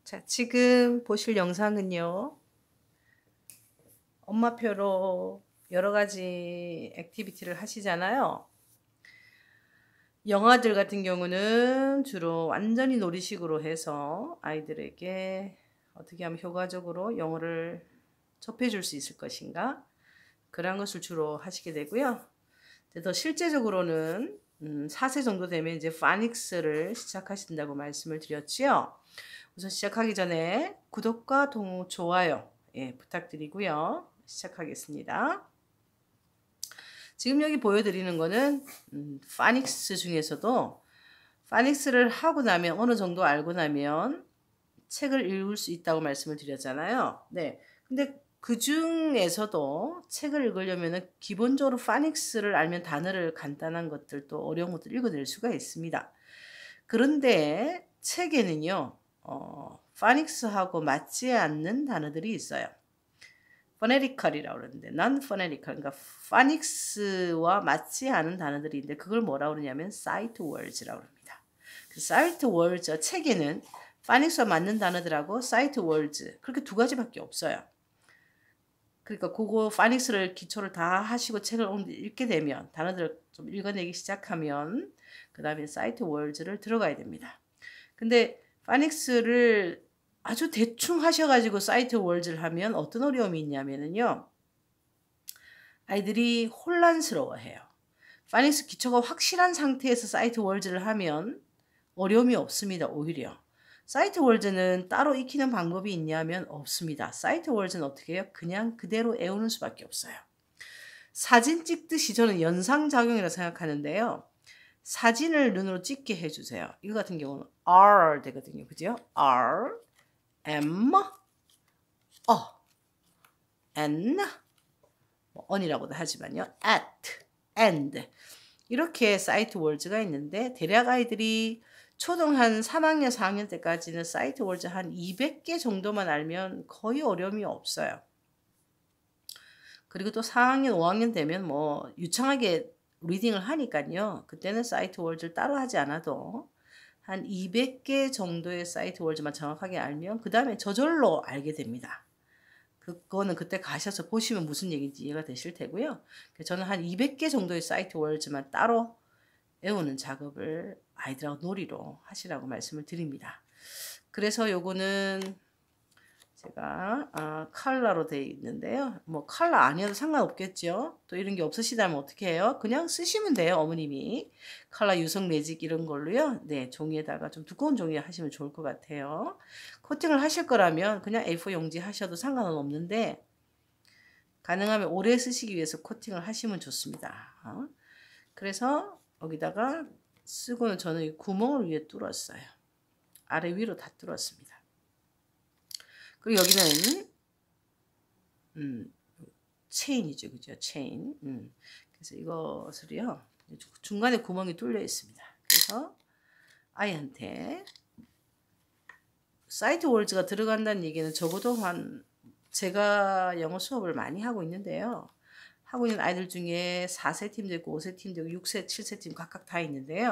자, 지금 보실 영상은요, 엄마표로 여러 가지 액티비티를 하시잖아요. 영아들 같은 경우는 주로 완전히 놀이식으로 해서 아이들에게 어떻게 하면 효과적으로 영어를 접해줄 수 있을 것인가, 그런 것을 주로 하시게 되고요. 더 실제적으로는 4세 정도 되면 이제 파닉스를 시작하신다고 말씀을 드렸지요. 우선 시작하기 전에 구독과 좋아요 부탁드리고요. 시작하겠습니다. 지금 여기 보여드리는 거는 파닉스 중에서도 파닉스를 하고 나면 어느 정도 알고 나면 책을 읽을 수 있다고 말씀을 드렸잖아요. 네. 근데 그 중에서도 책을 읽으려면 기본적으로 파닉스를 알면 단어를 간단한 것들도 어려운 것들 읽어낼 수가 있습니다. 그런데 책에는요, 파닉스하고 맞지 않는 단어들이 있어요. 포네티컬이라고 그러는데 non-phonetical, 그러니까 파닉스와 맞지 않은 단어들이 있는데 그걸 뭐라고 그러냐면 sight words라고 합니다. 그 sight words, 책에는 파닉스와 맞는 단어들하고 sight words 그렇게 두 가지밖에 없어요. 그러니까 그거 파닉스를 기초를 다 하시고 책을 읽게 되면 단어들을 좀 읽어내기 시작하면 그 다음에 sight words를 들어가야 됩니다. 근데 파닉스를 아주 대충 하셔가지고 사이트 월즈를 하면 어떤 어려움이 있냐면요. 아이들이 혼란스러워해요. 파닉스 기초가 확실한 상태에서 사이트 월즈를 하면 어려움이 없습니다. 오히려. 사이트 월즈는 따로 익히는 방법이 있냐면 없습니다. 사이트 월즈는 어떻게 해요? 그냥 그대로 외우는 수밖에 없어요. 사진 찍듯이 저는 연상작용이라고 생각하는데요. 사진을 눈으로 찍게 해주세요. 이거 같은 경우는 R 되거든요. 그죠? R, M, N, on이라고도 하지만요. at, and 이렇게 사이트 월즈가 있는데 대략 아이들이 초등 한 3학년, 4학년 때까지는 사이트 월즈 한 200개 정도만 알면 거의 어려움이 없어요. 그리고 또 4학년, 5학년 되면 뭐 유창하게 리딩을 하니까요. 그때는 사이트 월즈를 따로 하지 않아도 한 200개 정도의 사이트 월즈만 정확하게 알면 그 다음에 저절로 알게 됩니다. 그거는 그때 가셔서 보시면 무슨 얘기인지 이해가 되실 테고요. 저는 한 200개 정도의 사이트 월즈만 따로 외우는 작업을 아이들하고 놀이로 하시라고 말씀을 드립니다. 그래서 요거는 제가 컬러로 되어 있는데요. 뭐 컬러 아니어도 상관없겠죠. 또 이런 게 없으시다면 어떻게 해요? 그냥 쓰시면 돼요. 어머님이 컬러 유성 매직 이런 걸로요. 네, 종이에다가 좀 두꺼운 종이 하시면 좋을 것 같아요. 코팅을 하실 거라면 그냥 A4 용지 하셔도 상관은 없는데 가능하면 오래 쓰시기 위해서 코팅을 하시면 좋습니다. 그래서 여기다가 쓰고는 저는 구멍을 위에 뚫었어요. 아래 위로 다 뚫었습니다. 그리고 여기는 체인이죠, 그죠? 체인. 그래서 이것을요 중간에 구멍이 뚫려 있습니다. 그래서 아이한테 사이트 월즈가 들어간다는 얘기는 적어도 제가 영어 수업을 많이 하고 있는데요. 하고 있는 아이들 중에 4세 팀도 있고 5세 팀도 있고 6세, 7세 팀 각각 다 있는데요.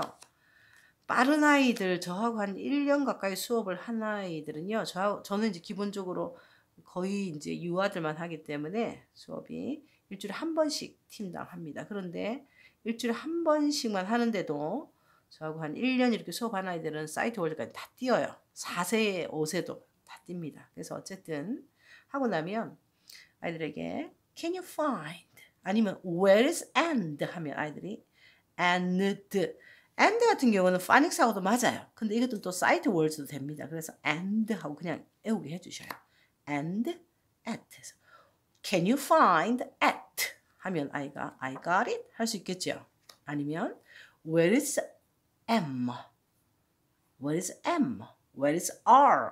빠른 아이들 저하고 한 1년 가까이 수업을 한 아이들은요. 저는 이제 기본적으로 거의 이제 유아들만 하기 때문에 수업이 일주일에 한 번씩 팀당 합니다. 그런데 일주일에 한 번씩만 하는데도 저하고 한 1년 이렇게 수업한 아이들은 사이트 월드까지 다 뛰어요. 4세, 5세도 다 뜁니다. 그래서 어쨌든 하고 나면 아이들에게 Can you find? 아니면 Where is and? 하면 아이들이 and 같은 경우는 파닉스하고도 맞아요. 근데 이것도 또 사이트 월드도 됩니다. 그래서 and 하고 그냥 외우게 해주셔요. and at 해서 Can you find at? 하면 아이가 I got it 할 수 있겠죠. 아니면 Where is M? Where is M? Where is R?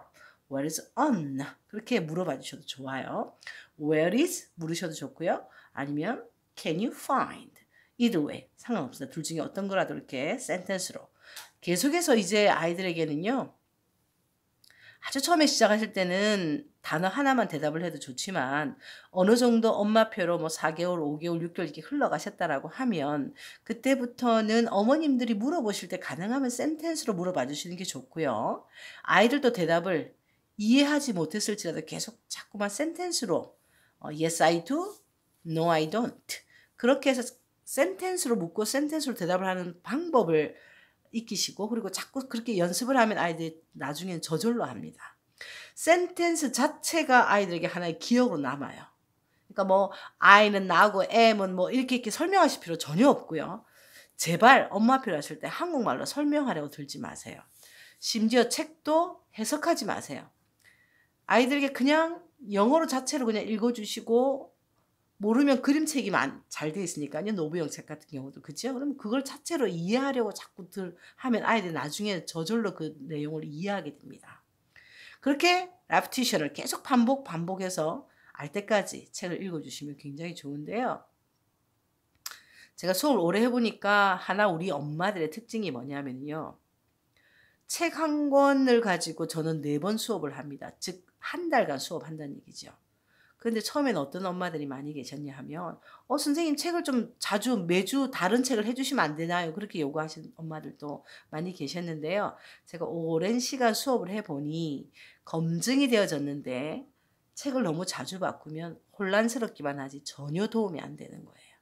Where is on? 그렇게 물어봐 주셔도 좋아요. Where is 물으셔도 좋고요. 아니면 Can you find? either way 상관없어요. 둘 중에 어떤 거라도 이렇게 센텐스로 계속해서 이제 아이들에게는요. 아주 처음에 시작하실 때는 단어 하나만 대답을 해도 좋지만 어느 정도 엄마표로 뭐 4개월, 5개월, 6개월 이렇게 흘러가셨다라고 하면 그때부터는 어머님들이 물어보실 때 가능하면 센텐스로 물어봐 주시는 게 좋고요. 아이들도 대답을 이해하지 못했을지라도 계속 자꾸만 센텐스로 yes I do, no I don't 그렇게 해서 센텐스로 묻고 센텐스로 대답을 하는 방법을 익히시고 그리고 자꾸 그렇게 연습을 하면 아이들이 나중엔 저절로 합니다. 센텐스 자체가 아이들에게 하나의 기억으로 남아요. 그러니까 뭐 I는 나고 M은 뭐 이렇게 설명하실 필요 전혀 없고요. 제발 엄마 필요하실 때 한국말로 설명하려고 들지 마세요. 심지어 책도 해석하지 마세요. 아이들에게 그냥 영어로 자체로 그냥 읽어주시고 모르면 그림책이 잘 돼 있으니까요. 노부영 책 같은 경우도 그죠? 그럼 그걸 자체로 이해하려고 자꾸 하면 아이들이 나중에 저절로 그 내용을 이해하게 됩니다. 그렇게 repetition을 계속 반복해서 알 때까지 책을 읽어주시면 굉장히 좋은데요. 제가 수업을 오래 해보니까 하나 우리 엄마들의 특징이 뭐냐면요. 책 한 권을 가지고 저는 4번 수업을 합니다. 즉 한 달간 수업한다는 얘기죠. 그런데 처음엔 어떤 엄마들이 많이 계셨냐 하면 선생님 책을 좀 자주 매주 다른 책을 해주시면 안 되나요? 그렇게 요구하시는 엄마들도 많이 계셨는데요. 제가 오랜 시간 수업을 해보니 검증이 되어졌는데 책을 너무 자주 바꾸면 혼란스럽기만 하지 전혀 도움이 안 되는 거예요.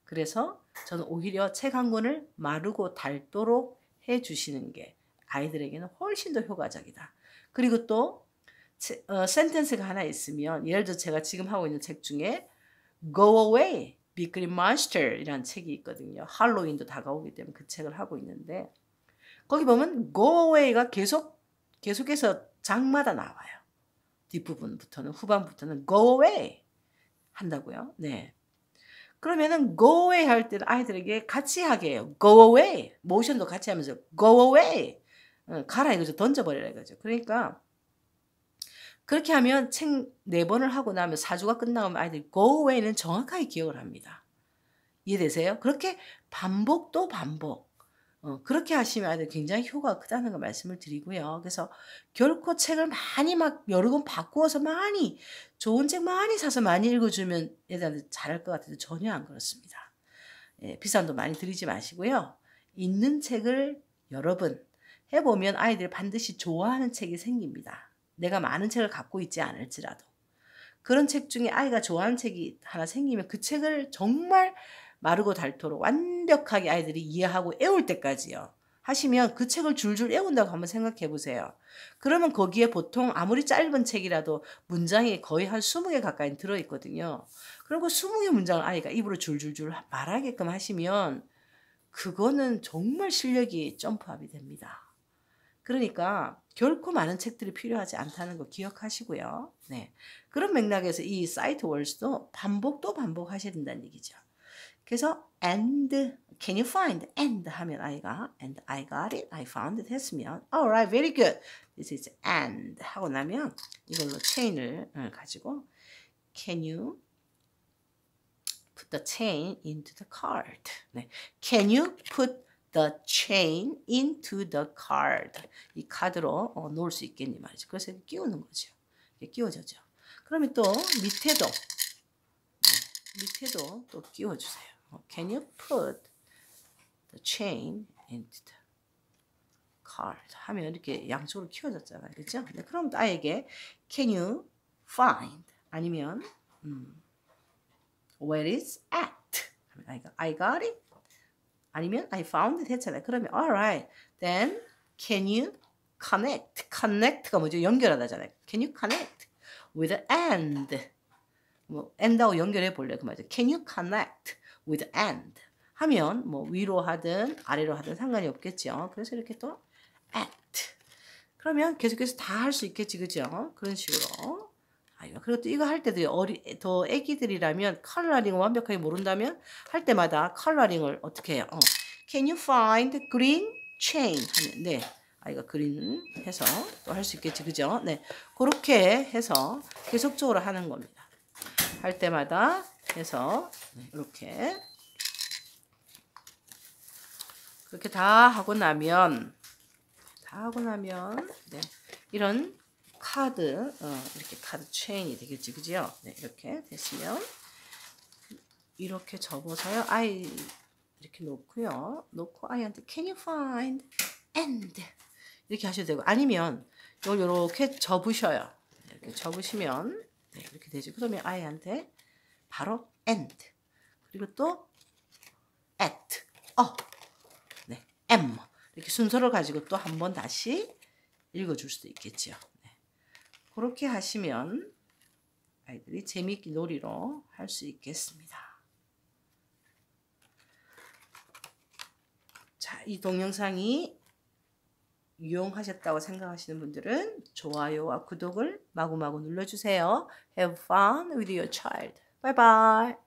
그래서 저는 오히려 책 한 권을 마르고 닳도록 해주시는 게 아이들에게는 훨씬 더 효과적이다. 그리고 또 센텐스가 하나 있으면 예를 들어 제가 지금 하고 있는 책 중에 Go Away, Big Green Monster 이라는 책이 있거든요. 할로윈도 다가오기 때문에 그 책을 하고 있는데 거기 보면 Go Away가 계속해서 장마다 나와요. 뒷부분부터는 후반부터는 Go Away 한다고요. 네. 그러면은 Go Away 할 때는 아이들에게 같이 하게 해요. Go Away. 모션도 같이 하면서 Go Away. 가라 이거죠. 던져버리라 이거죠. 그러니까 그렇게 하면 책 4번을 하고 나면 4주가 끝나면 아이들이 Go Away는 정확하게 기억을 합니다. 이해되세요? 그렇게 반복 또 반복. 그렇게 하시면 아이들 굉장히 효과가 크다는 걸 말씀을 드리고요. 그래서 결코 책을 많이 막 여러 권 바꾸어서 많이 좋은 책 많이 사서 많이 읽어주면 애들한테 잘할 것 같아도 전혀 안 그렇습니다. 예, 비싼 돈 많이 들이지 마시고요. 있는 책을 여러 번 해보면 아이들 반드시 좋아하는 책이 생깁니다. 내가 많은 책을 갖고 있지 않을지라도. 그런 책 중에 아이가 좋아하는 책이 하나 생기면 그 책을 정말 마르고 닳도록 완벽하게 아이들이 이해하고 애울 때까지요. 하시면 그 책을 줄줄 애운다고 한번 생각해 보세요. 그러면 거기에 보통 아무리 짧은 책이라도 문장이 거의 한 20개 가까이 들어있거든요. 그리고 20개 문장을 아이가 입으로 줄줄줄 말하게끔 하시면 그거는 정말 실력이 점프업이 됩니다. 그러니까 결코 많은 책들이 필요하지 않다는 거 기억하시고요. 네. 그런 맥락에서 이 사이트 월스도 반복 또 반복하셔야 된다는 얘기죠. 그래서 and, can you find? and 하면 아이가 and I got it, I found it 했으면 alright, very good. This is and 하고 나면 이걸로 체인을 가지고 can you put the chain into the card? 네. Can you put the chain into the card. 이 카드로 놓을 수 있겠니 말이죠. 그래서 끼우는 거죠. 끼워져죠. 그러면 또 밑에도 또 끼워주세요. Can you put the chain into the card? 하면 이렇게 양쪽으로 끼워졌잖아요. 그렇죠? 네, 그럼 아이에게 Can you find? 아니면 Where is at? 아이가 I got it. 아니면 I found it 했잖아요. 그러면 alright, then can you connect? connect가 뭐죠? 연결하다잖아요. Can you connect with and? 뭐 and하고 연결해 볼래 그 말이죠. Can you connect with and? 하면 뭐 위로 하든 아래로 하든 상관이 없겠죠. 그래서 이렇게 또 at. 그러면 계속해서 다 할 수 있겠지, 그죠? 그런 식으로. 그리고 또 이거 할 때도 더 애기들이라면 컬러링을 완벽하게 모른다면 할 때마다 컬러링을 어떻게 해요? Can you find green chain? 하면 네, 아이가 그린 해서 또 할 수 있겠지, 그죠? 네, 그렇게 해서 계속적으로 하는 겁니다. 할 때마다 해서 이렇게 그렇게 다 하고 나면 네, 이런 카드, 이렇게 카드 체인이 되겠지, 그죠? 네, 이렇게 됐으면 이렇게 접어서요. 아이 이렇게 놓고요. 놓고 아이한테 Can you find and? 이렇게 하셔도 되고 아니면 이걸 이렇게 접으셔요. 이렇게 접으시면 네, 이렇게 되죠. 그러면 아이한테 바로 and 그리고 또 at 네, am 이렇게 순서를 가지고 또 한 번 다시 읽어줄 수도 있겠죠. 네. 그렇게 하시면 아이들이 재미있게 놀이로 할 수 있겠습니다. 자, 이 동영상이 유용하셨다고 생각하시는 분들은 좋아요와 구독을 마구마구 눌러주세요. Have fun with your child. Bye bye.